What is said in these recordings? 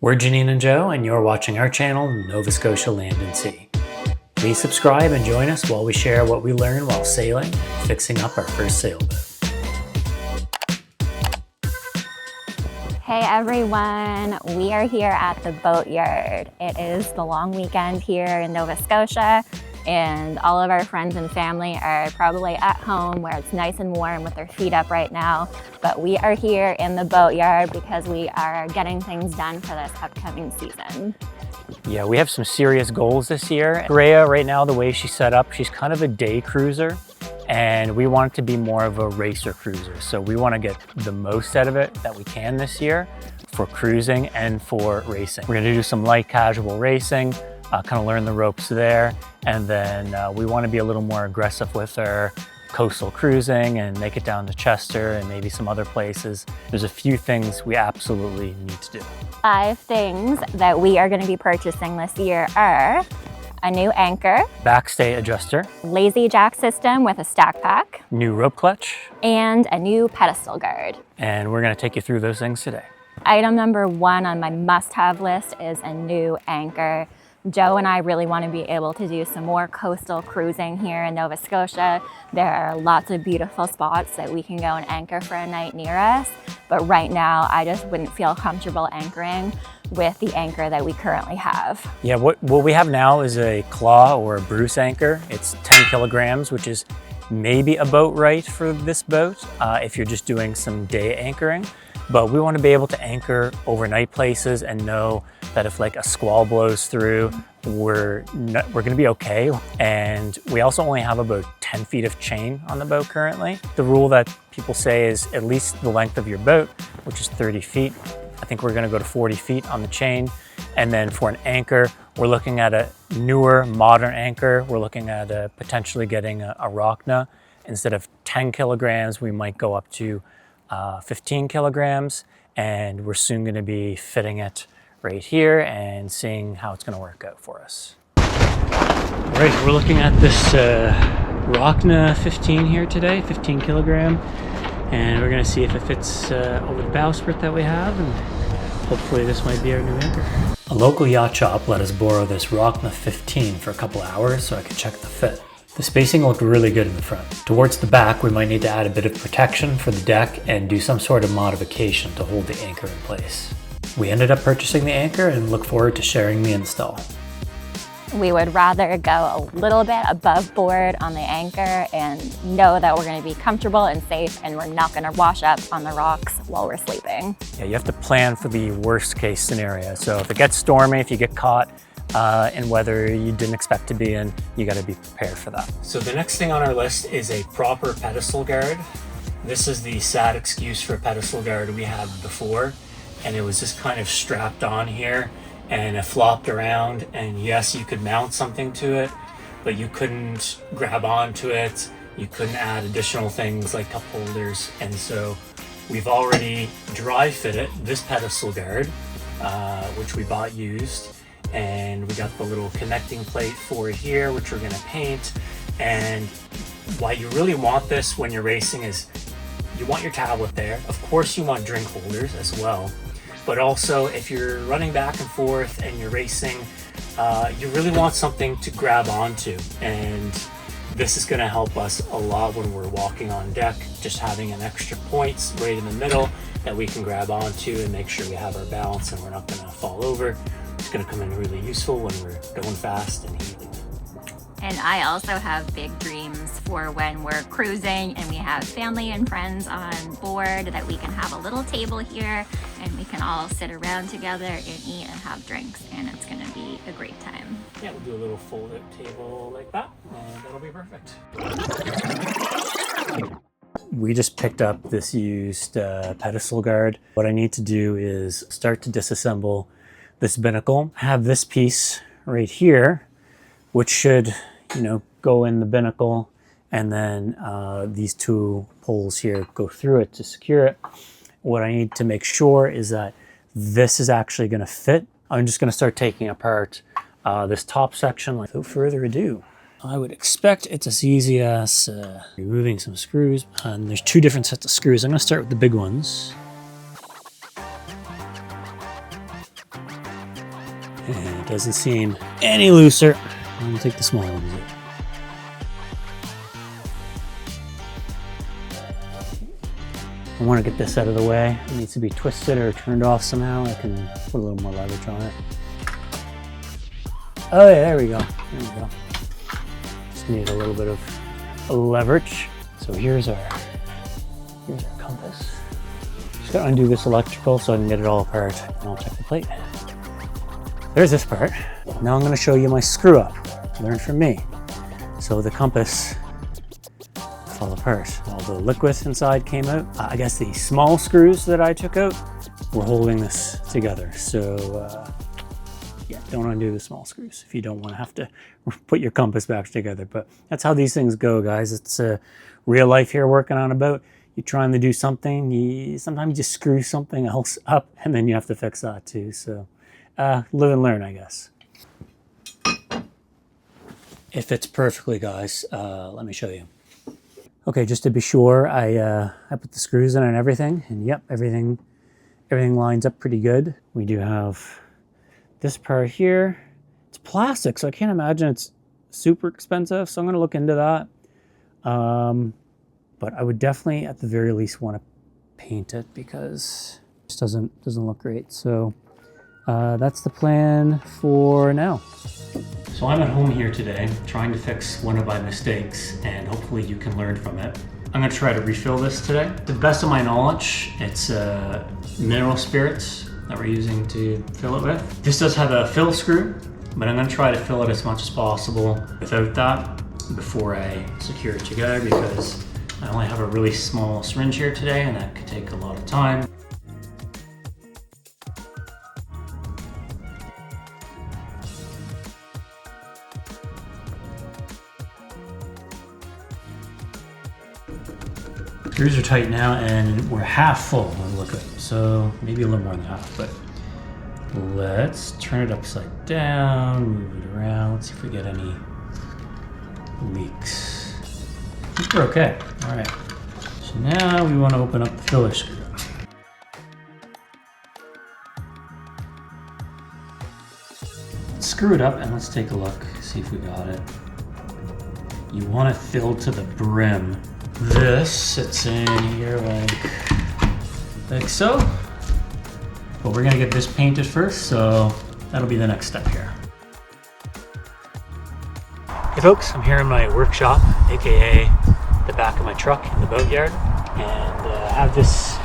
We're Janine and Joe, and you're watching our channel, Nova Scotia Land and Sea. Please subscribe and join us while we share what we learn while sailing, fixing up our first sailboat. Hey everyone, we are here at the boatyard. It is the long weekend here in Nova Scotia, and all of our friends and family are probably at home where it's nice and warm with their feet up right now. But we are here in the boatyard because we are getting things done for this upcoming season. Yeah, we have some serious goals this year. Rhea, right now, the way she's set up, she's kind of a day cruiser, and we want it to be more of a racer cruiser. So we want to get the most out of it that we can this year for cruising and for racing. We're going to do some light casual racing, kind of learn the ropes there, and then we want to be a little more aggressive with our coastal cruising and make it down to Chester and maybe some other places. There's a few things we absolutely need to do. 5 things that we are going to be purchasing this year are a new anchor, Backstay adjuster, lazy jack system with a stack pack, new rope clutch, and a new pedestal guard. and we're going to take you through those things today. Item number 1 on my must-have list is a new anchor. Joe and I really want to be able to do some more coastal cruising here in Nova Scotia. There are lots of beautiful spots that we can go and anchor for a night near us, but right now I just wouldn't feel comfortable anchoring with the anchor that we currently have. Yeah, what we have now is a claw or a Bruce anchor. It's 10 kilograms, which is maybe about right for this boat if you're just doing some day anchoring. But we want to be able to anchor overnight places and know that if like a squall blows through, we're going to be okay. And we also only have about 10 feet of chain on the boat currently. The rule that people say is at least the length of your boat, which is 30 feet. I think we're going to go to 40 feet on the chain. And then for an anchor, we're looking at a newer modern anchor. We're looking at potentially getting a Rockna. Instead of 10 kilograms, we might go up to 15 kilograms, and we're soon going to be fitting it right here and seeing how it's going to work out for us. All right, we're looking at this Rockna 15 here today, 15 kilogram, and we're going to see if it fits over the bowsprit that we have, and hopefully this might be our new anchor. A local yacht shop let us borrow this Rockna 15 for a couple hours so I could check the fit. The spacing looked really good in the front. Towards the back, we might need to add a bit of protection for the deck and do some sort of modification to hold the anchor in place. We ended up purchasing the anchor and look forward to sharing the install. We would rather go a little bit above board on the anchor and know that we're going to be comfortable and safe and we're not going to wash up on the rocks while we're sleeping. Yeah, you have to plan for the worst case scenario. So if it gets stormy, if you get caught in weather you didn't expect to be in, you got to be prepared for that. So the next thing on our list is a proper pedestal guard. This is the sad excuse for a pedestal guard we had before, and it was just kind of strapped on here and it flopped around, and yes, you could mount something to it, but you couldn't grab onto it, you couldn't add additional things like cup holders. And so we've already dry fitted this pedestal guard, which we bought used, and we got the little connecting plate for it here, which we're going to paint. And why you really want this when you're racing is you want your tablet there. Of course you want drink holders as well, but also if you're running back and forth and you're racing, you really want something to grab onto, and this is going to help us a lot when we're walking on deck, just having an extra point right in the middle that we can grab onto and make sure we have our balance and we're not going to fall over. It's going to come in really useful when we're going fast and healing. And I also have big dreams for when we're cruising and we have family and friends on board, that we can have a little table here and we can all sit around together and eat and have drinks, and it's going to be a great time. Yeah, we'll do a little fold-out table like that, and that'll be perfect. We just picked up this used pedestal guard. What I need to do is start to disassemble this binnacle. I have this piece right here, which should, go in the binnacle, and then these 2 poles here go through it to secure it. What I need to make sure is that this is actually going to fit. I'm just going to start taking apart this top section. Without further ado, I would expect it's as easy as removing some screws. And there's 2 different sets of screws. I'm going to start with the big ones. And it doesn't seem any looser. I'm gonna take the small one. I want to get this out of the way. It needs to be twisted or turned off somehow. I can put a little more leverage on it. Oh yeah, there we go. There we go. Just need a little bit of leverage. So here's our compass. Just gotta undo this electrical so I can get it all apart. And I'll check the plate. There's this part. Now I'm gonna show you my screw up. Learn from me. So the compass fell apart. All the liquid inside came out. I guess the small screws that I took out were holding this together. So yeah, don't undo the small screws if you don't want to have to put your compass back together. But that's how these things go, guys. It's real life here working on a boat. You're trying to do something, sometimes you just screw something else up and then you have to fix that too. So live and learn, I guess. It fits perfectly, guys. Let me show you. Okay, just to be sure, I put the screws in and everything, and yep, everything lines up pretty good. We do have this part here. It's plastic, so I can't imagine it's super expensive, so I'm gonna look into that. But I would definitely, at the very least, want to paint it because it just doesn't look great. So that's the plan for now. So I'm at home here today trying to fix one of my mistakes and hopefully you can learn from it. I'm gonna try to refill this today. To the best of my knowledge, it's mineral spirits that we're using to fill it with. This does have a fill screw, but I'm gonna try to fill it as much as possible without that before I secure it together because I only have a really small syringe here today and that could take a lot of time. Screws are tight now and we're half full when we look at it. So maybe a little more than half, but let's turn it upside down, move it around, let's see if we get any leaks. I think we're okay. All right. So now we want to open up the filler screw. Let's screw it up and let's take a look, see if we got it. You want it filled to the brim. This sits in here like so. But we're gonna get this painted first, so that'll be the next step here. Hey folks, I'm here in my workshop, aka the back of my truck in the boatyard, and I have this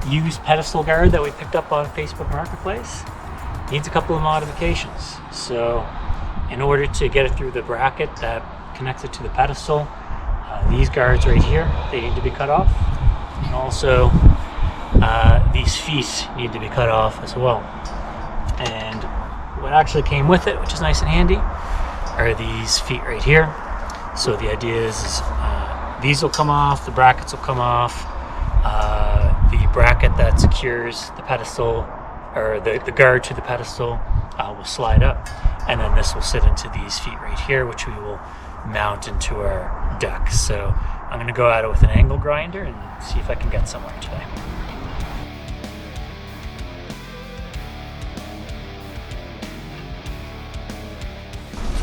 used pedestal guard that we picked up on Facebook Marketplace. Needs a couple of modifications. So in order to get it through the bracket that connects it to the pedestal, these guards right here, they need to be cut off. And also these feet need to be cut off as well. And what actually came with it, which is nice and handy, are these feet right here. So the idea is these will come off, the brackets will come off, the bracket that secures the pedestal, or the guard to the pedestal will slide up, and then this will sit into these feet right here, which we will mount into our deck. So I'm going to go at it with an angle grinder and see if I can get somewhere today.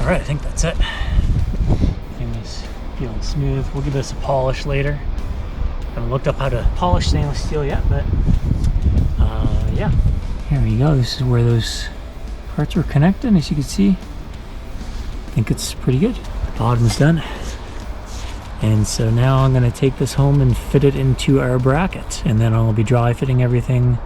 All right, I think that's it. Everything is feeling smooth. We'll give this a polish later. Haven't looked up how to polish stainless steel yet, but yeah. Here we go. This is where those parts were connected. As you can see, I think it's pretty good. The bottom is done. And so now I'm going to take this home and fit it into our bracket, and then I'll be dry fitting everything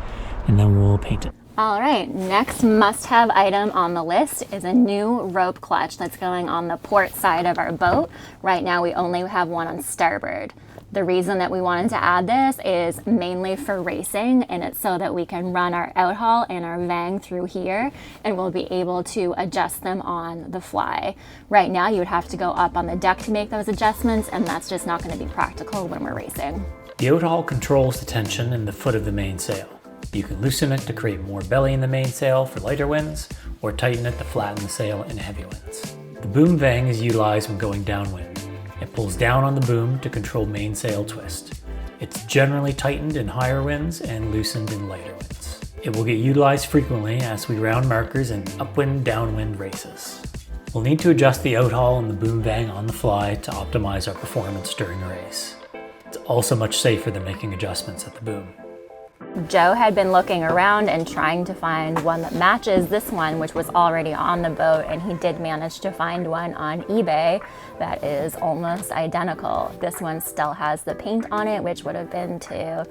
and then we'll paint it. All right, next must-have item on the list is a new rope clutch that's going on the port side of our boat. Right now we only have one on starboard. The reason that we wanted to add this is mainly for racing, and it's so that we can run our outhaul and our vang through here, and we'll be able to adjust them on the fly. Right now you would have to go up on the deck to make those adjustments, and that's just not going to be practical when we're racing. The outhaul controls the tension in the foot of the mainsail. You can loosen it to create more belly in the mainsail for lighter winds, or tighten it to flatten the sail in heavy winds. The boom vang is utilized when going downwind. It pulls down on the boom to control mainsail twist. It's generally tightened in higher winds and loosened in lighter winds. It will get utilized frequently as we round markers in upwind, downwind races. We'll need to adjust the outhaul and the boom vang on the fly to optimize our performance during a race. It's also much safer than making adjustments at the boom. Joe had been looking around and trying to find one that matches this one, which was already on the boat, and he did manage to find one on eBay that is almost identical. This one still has the paint on it, which would have been to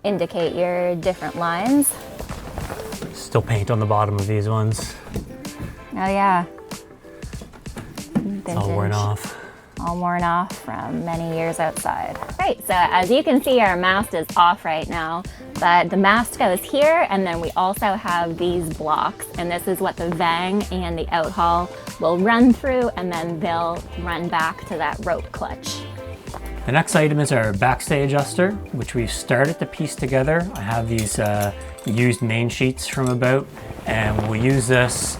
indicate your different lines. Still paint on the bottom of these ones. Oh yeah. It's all worn off. All worn off from many years outside. Right, so as you can see, our mast is off right now, but the mast goes here, and then we also have these blocks, and this is what the vang and the outhaul will run through, and then they'll run back to that rope clutch. The next item is our backstay adjuster, which we've started to piece together. I have these used main sheets from a boat, and we'll use this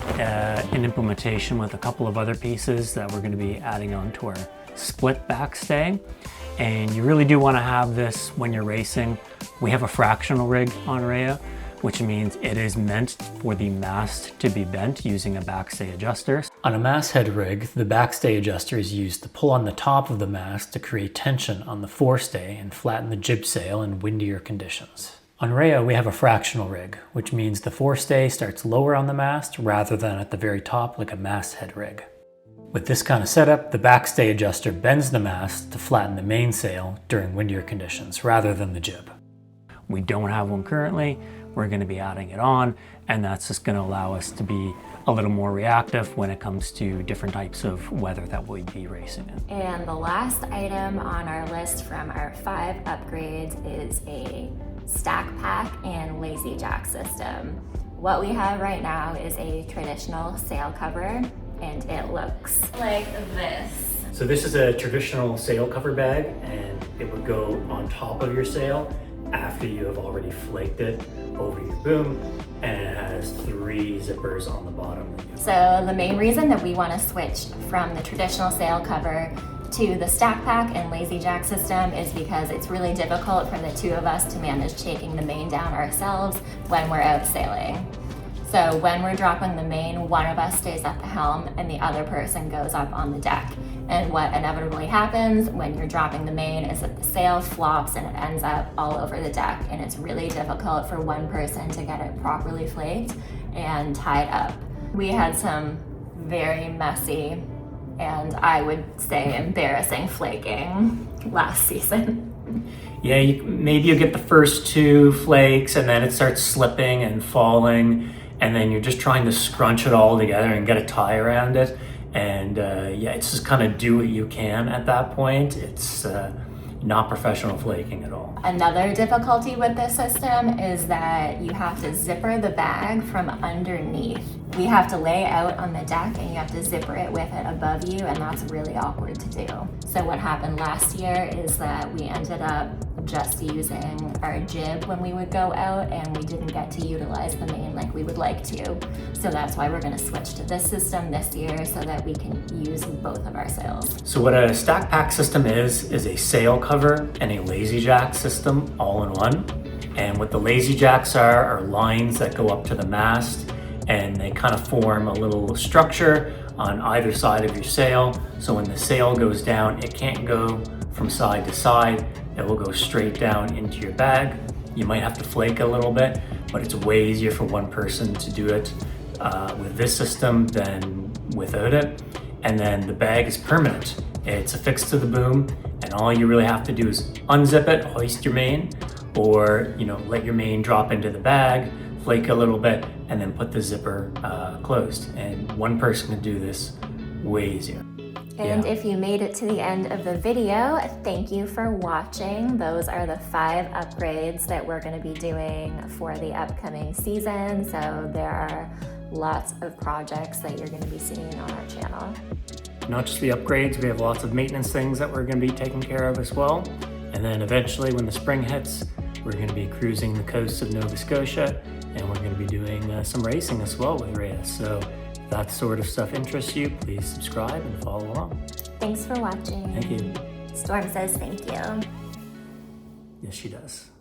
in implementation with a couple of other pieces that we're going to be adding on to our split backstay. And you really do want to have this when you're racing. We have a fractional rig on Rhea, which means it is meant for the mast to be bent using a backstay adjuster. On a masthead rig, the backstay adjuster is used to pull on the top of the mast to create tension on the forestay and flatten the jib sail in windier conditions. On Rhea, we have a fractional rig, which means the forestay starts lower on the mast rather than at the very top like a masthead rig. With this kind of setup, the backstay adjuster bends the mast to flatten the mainsail during windier conditions rather than the jib. We don't have one currently. We're going to be adding it on, and that's just going to allow us to be a little more reactive when it comes to different types of weather that we'll be racing in. And the last item on our list from our 5 upgrades is a stack pack and lazy jack system. What we have right now is a traditional sail cover, and it looks like this. So this is a traditional sail cover bag, and it would go on top of your sail after you have already flaked it over your boom, and it has 3 zippers on the bottom. So the main reason that we want to switch from the traditional sail cover to the stack pack and lazy jack system is because it's really difficult for the 2 of us to manage taking the main down ourselves when we're out sailing. So when we're dropping the main, one of us stays at the helm and the other person goes up on the deck. And what inevitably happens when you're dropping the main is that the sail flops and it ends up all over the deck, and it's really difficult for one person to get it properly flaked and tied up. We had some very messy and I would say embarrassing flaking last season. Yeah, maybe you get the first 2 flakes and then it starts slipping and falling, and then you're just trying to scrunch it all together and get a tie around it. And yeah, it's just kind of do what you can at that point. It's not professional flaking at all. Another difficulty with this system is that you have to zipper the bag from underneath. We have to lay out on the deck and you have to zipper it with it above you, and that's really awkward to do. So what happened last year is that we ended up just using our jib when we would go out, and we didn't get to utilize the main like we would like to. So that's why we're going to switch to this system this year so that we can use both of our sails. So what a stack pack system is a sail cover and a lazy jack system all in one. And what the lazy jacks are lines that go up to the mast, and they kind of form a little structure on either side of your sail. So when the sail goes down, it can't go from side to side. It will go straight down into your bag. You might have to flake a little bit, but it's way easier for one person to do it with this system than without it. And then the bag is permanent. It's affixed to the boom, and all you really have to do is unzip it, hoist your main, or let your main drop into the bag, flake a little bit, and then put the zipper closed. And one person can do this way easier. And if you made it to the end of the video, thank you for watching. Those are the 5 upgrades that we're going to be doing for the upcoming season. So there are lots of projects that you're going to be seeing on our channel. Not just the upgrades, we have lots of maintenance things that we're going to be taking care of as well. And then eventually when the spring hits, we're going to be cruising the coast of Nova Scotia, and we're going to be doing some racing as well with Rhea. So if that sort of stuff interests you, please subscribe and follow along. Thanks for watching. Thank you. Storm says thank you. Yes, she does.